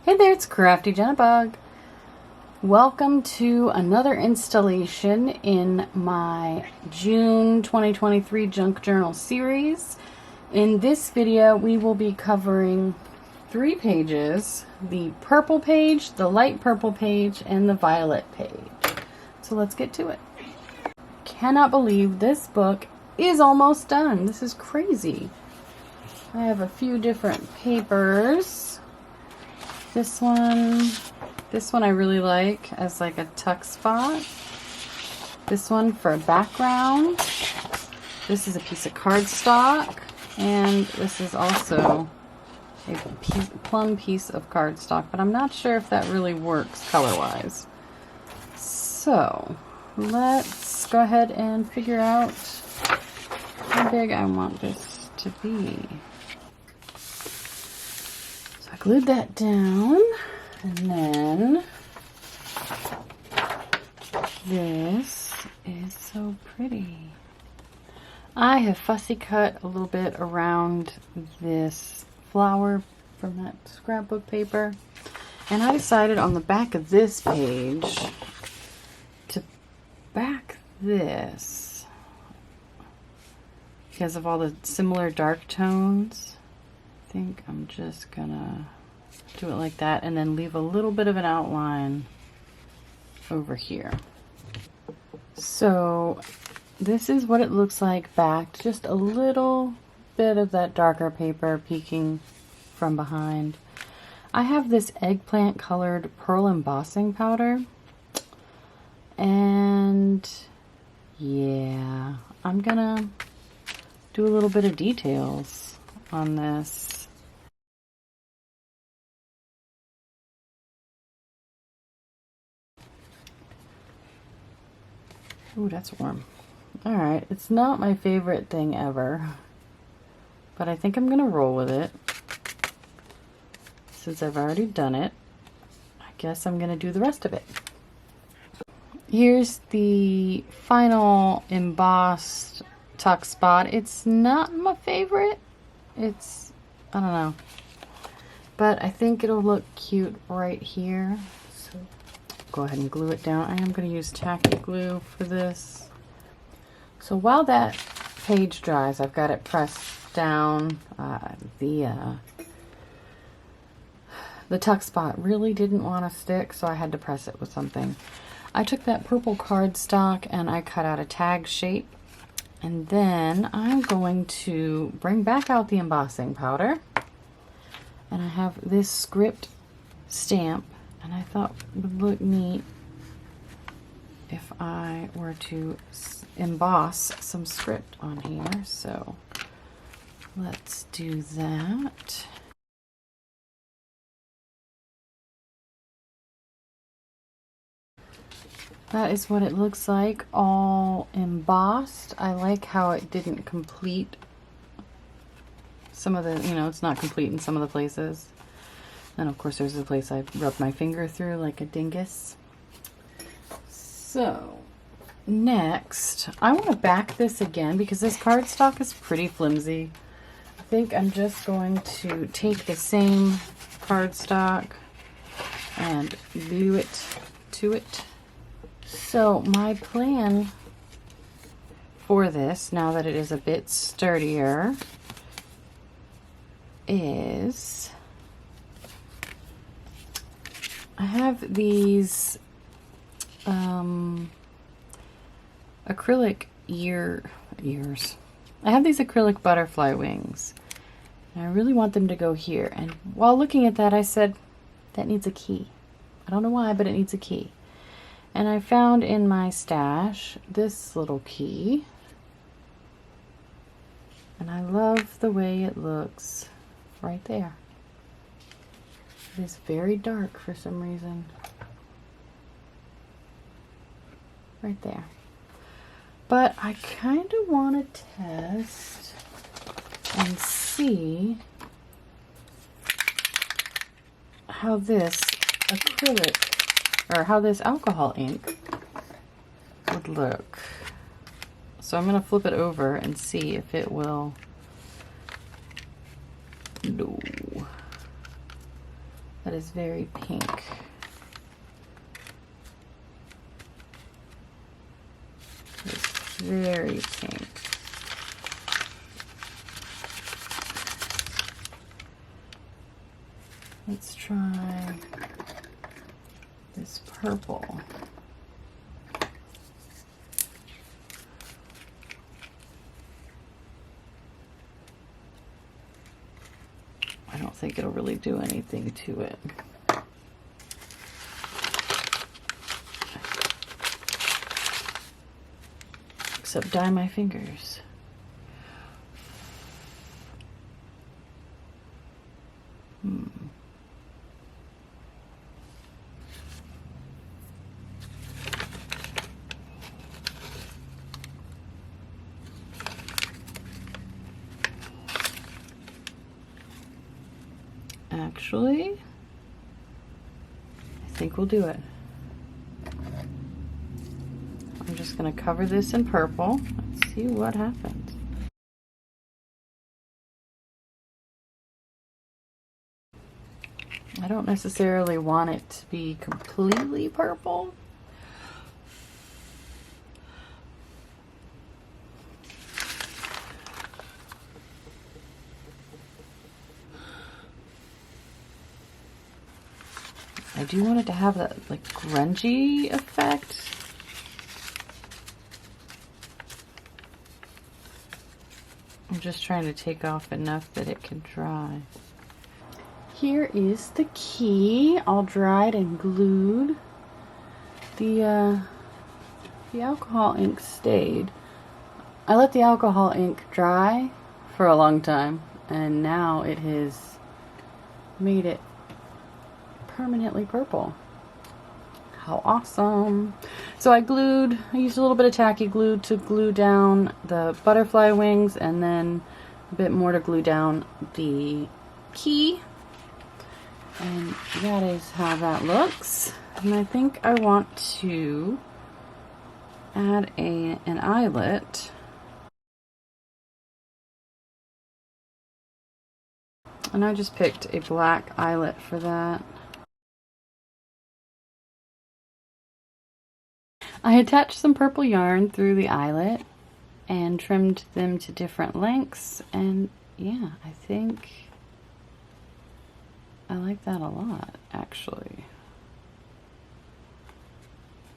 Hey there, it's Crafty Jennabug. Welcome to another installation in my June 2023 Junk Journal series. In this video, we will be covering 3 pages: the purple page, the light purple page, and the violet page. So let's get to it. Cannot believe this book is almost done. This is crazy. I have a few different papers. This one I really like as like a tuck spot. This one for a background. This is a piece of cardstock, and this is also a plum piece of cardstock, but I'm not sure if that really works color-wise. So let's go ahead and figure out how big I want this to be. I glued that down, and then this is so pretty. I have fussy cut a little bit around this flower from that scrapbook paper, and I decided on the back of this page to back this because of all the similar dark tones. I think I'm just gonna do it like that and then leave a little bit of an outline over here. So this is what it looks like backed, just a little bit of that darker paper peeking from behind. I have this eggplant colored pearl embossing powder, and yeah, I'm gonna do a little bit of details on this. Ooh, that's warm. Alright, it's not my favorite thing ever, but I think I'm gonna roll with it. Since I've already done it, I guess I'm gonna do the rest of it. Here's the final embossed tuck spot. It's not my favorite. I don't know. But I think it'll look cute right here. So go ahead and glue it down. I am going to use tacky glue for this. So while that page dries, I've got it pressed down. The tuck spot really didn't want to stick, so I had to press it with something. I took that purple cardstock and I cut out a tag shape. And then I'm going to bring back out the embossing powder. And I have this script stamp, and I thought it would look neat if I were to emboss some script on here. So let's do that. That is what it looks like, all embossed. I like how it didn't complete some of the, it's not complete in some of the places. And of course there's the place I rubbed my finger through like a dingus. So next, I want to back this again because this cardstock is pretty flimsy. I think I'm just going to take the same cardstock and glue it to it. So my plan for this, now that it is a bit sturdier, is I have these acrylic ears. I have these acrylic butterfly wings, and I really want them to go here. And while looking at that, I said, that needs a key. I don't know why, but it needs a key. And I found in my stash this little key, and I love the way it looks right there. It is very dark for some reason. Right there. But I kind of want to test and see how this acrylic, or how this alcohol ink would look. So I'm going to flip it over and see if it will. No. that is very pink. It's very pink. Let's try this purple. I don't think it'll really do anything to it. Except dye my fingers. Actually, I think we'll do it. I'm just going to cover this in purple. Let's see what happens. I don't necessarily want it to be completely purple. I do want it to have that like grungy effect. I'm just trying to take off enough that it can dry. Here is the key, all dried and glued. The alcohol ink stayed. I let the alcohol ink dry for a long time, and now it has made it permanently purple. How awesome. So I used a little bit of tacky glue to glue down the butterfly wings, and then a bit more to glue down the key. And that is how that looks. And I think I want to add an eyelet. And I just picked a black eyelet for that. I attached some purple yarn through the eyelet and trimmed them to different lengths, and yeah, I think I like that a lot, actually.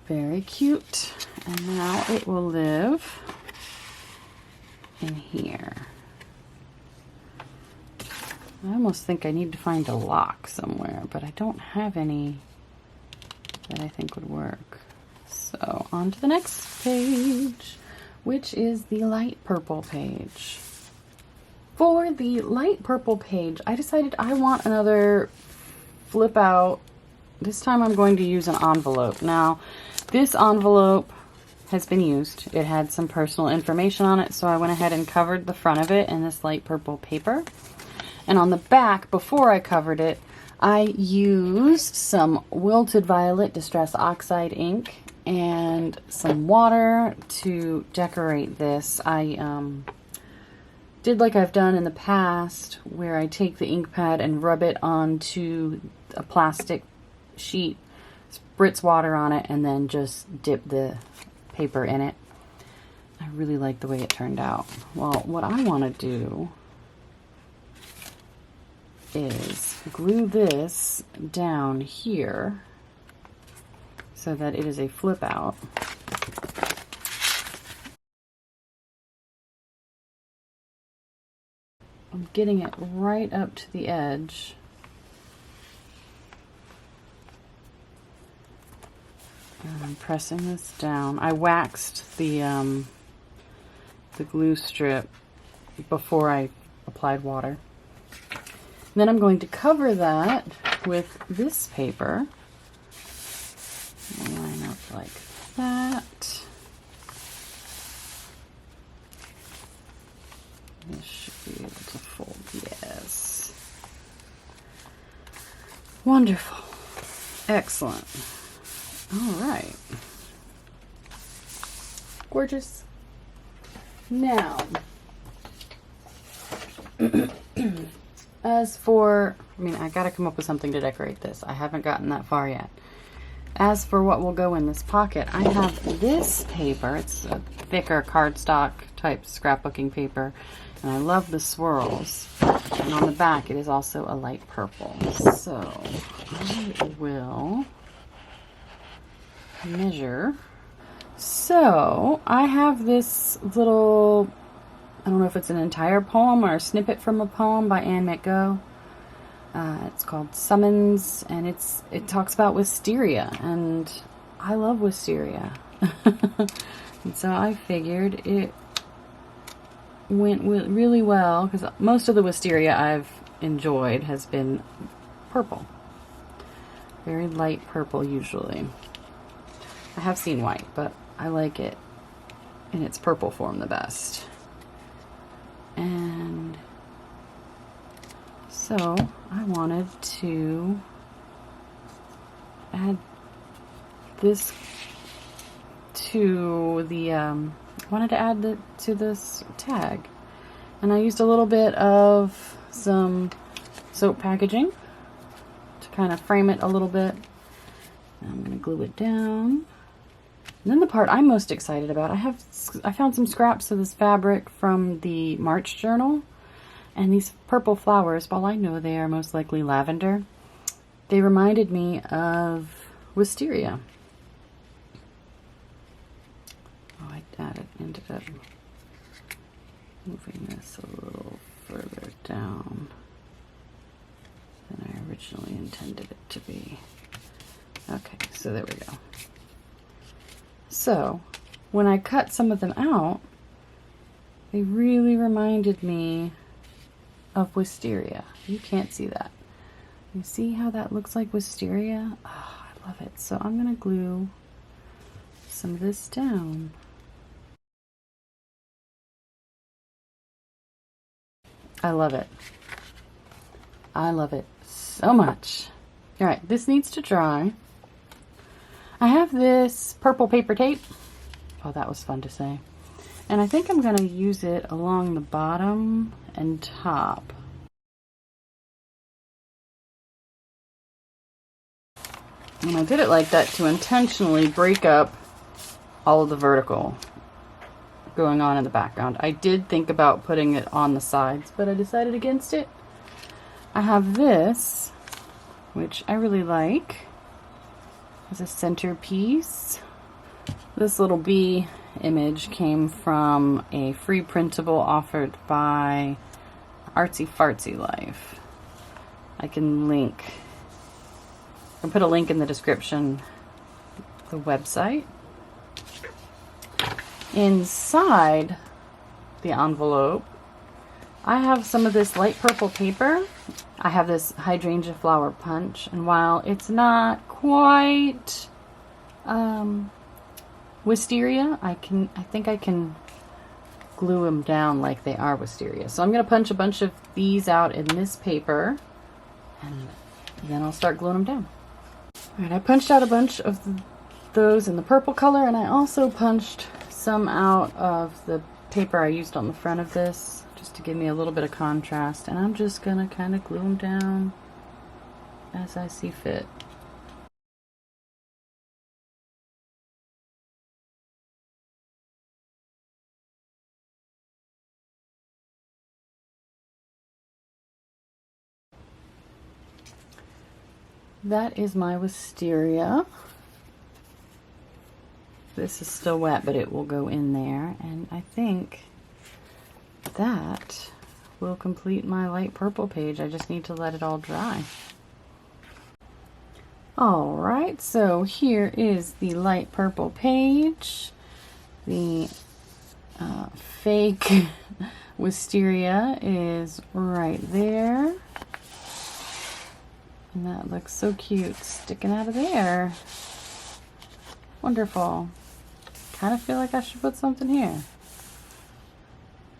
Very cute. And now it will live in here. I almost think I need to find a lock somewhere, but I don't have any that I think would work. So on to the next page, which is the light purple page. For the light purple page, I decided I want another flip out. This time I'm going to use an envelope. Now, this envelope has been used. It had some personal information on it, so I went ahead and covered the front of it in this light purple paper. And on the back, before I covered it, I used some Wilted Violet Distress Oxide ink and some water to decorate this. I did like I've done in the past, where I take the ink pad and rub it onto a plastic sheet, spritz water on it, and then just dip the paper in it. I really like the way it turned out. Well, what I want to do is glue this down here so that it is a flip out. I'm getting it right up to the edge. And I'm pressing this down. I waxed the glue strip before I applied water. And then I'm going to cover that with this paper. Line up like that. This should be able to fold, yes. Wonderful. Excellent. All right. Gorgeous. Now, As for, I mean, I gotta come up with something to decorate this. I haven't gotten that far yet. As for what will go in this pocket, I have this paper. It's a thicker cardstock type scrapbooking paper, and I love the swirls. And on the back, it is also a light purple. So I will measure. So I have this little, I don't know if it's an entire poem or a snippet from a poem by Anne McGo. It's called Summons, and it talks about wisteria, and I love wisteria. And so I figured it went really well, because most of the wisteria I've enjoyed has been purple. Very light purple usually. I have seen white, but I like it in its purple form the best. And so I wanted to add this to the, to this tag. And I used a little bit of some soap packaging to kind of frame it a little bit. And I'm going to glue it down. And then the part I'm most excited about, I found some scraps of this fabric from the March journal, and these purple flowers, while I know they are most likely lavender, they reminded me of wisteria. Oh, ended up moving this a little further down than I originally intended it to be. Okay, so there we go. So, when I cut some of them out, they really reminded me of wisteria. You can't see that. You see how that looks like wisteria? Oh, I love it. So I'm going to glue some of this down. I love it. I love it so much. All right, this needs to dry. I have this purple paper tape. Oh, that was fun to say. And I think I'm going to use it along the bottom and top. And I did it like that to intentionally break up all of the vertical going on in the background. I did think about putting it on the sides, but I decided against it. I have this, which I really like, as a centerpiece. This little bee image came from a free printable offered by Artsy Fartsy Life. I can link, I'll put a link in the description, the website. Inside the envelope, I have some of this light purple paper. I have this hydrangea flower punch, and while it's not quite wisteria, I think I can glue them down like they are wisteria. So I'm going to punch a bunch of these out in this paper, and then I'll start gluing them down. Alright, I punched out a bunch of those in the purple color, and I also punched some out of the paper I used on the front of this, just to give me a little bit of contrast, and I'm just going to kind of glue them down as I see fit. That is my wisteria. This is still wet, but it will go in there, and I think that will complete my light purple page. I just need to let it all dry. Alright, so here is the light purple page. The fake wisteria is right there. And that looks so cute, sticking out of there. Wonderful. Kind of feel like I should put something here.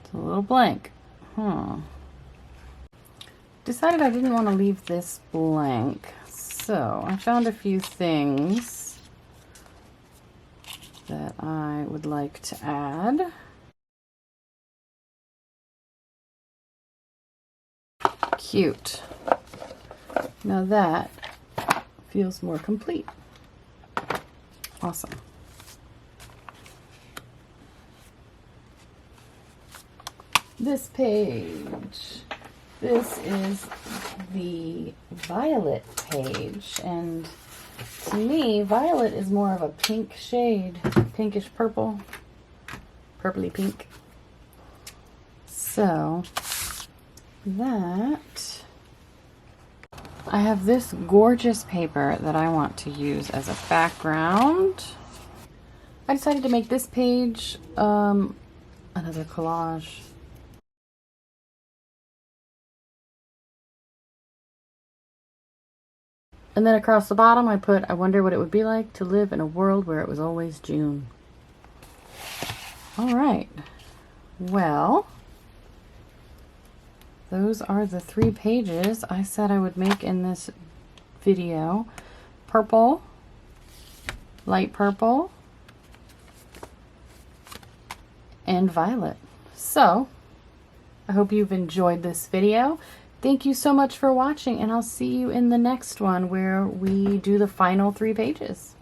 It's a little blank. Decided I didn't want to leave this blank, so I found a few things that I would like to add. Cute. Now that feels more complete. Awesome. This page. This is the violet page, and to me, violet is more of a pink shade, pinkish purple, purpley pink. So that I have this gorgeous paper that I want to use as a background. I decided to make this page another collage. And then across the bottom I put, I wonder what it would be like to live in a world where it was always June. All right. Well, those are the 3 pages I said I would make in this video. Purple, light purple, and violet. So, I hope you've enjoyed this video. Thank you so much for watching, and I'll see you in the next one where we do the final 3 pages.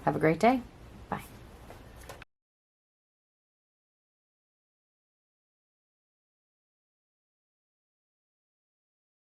Have a great day.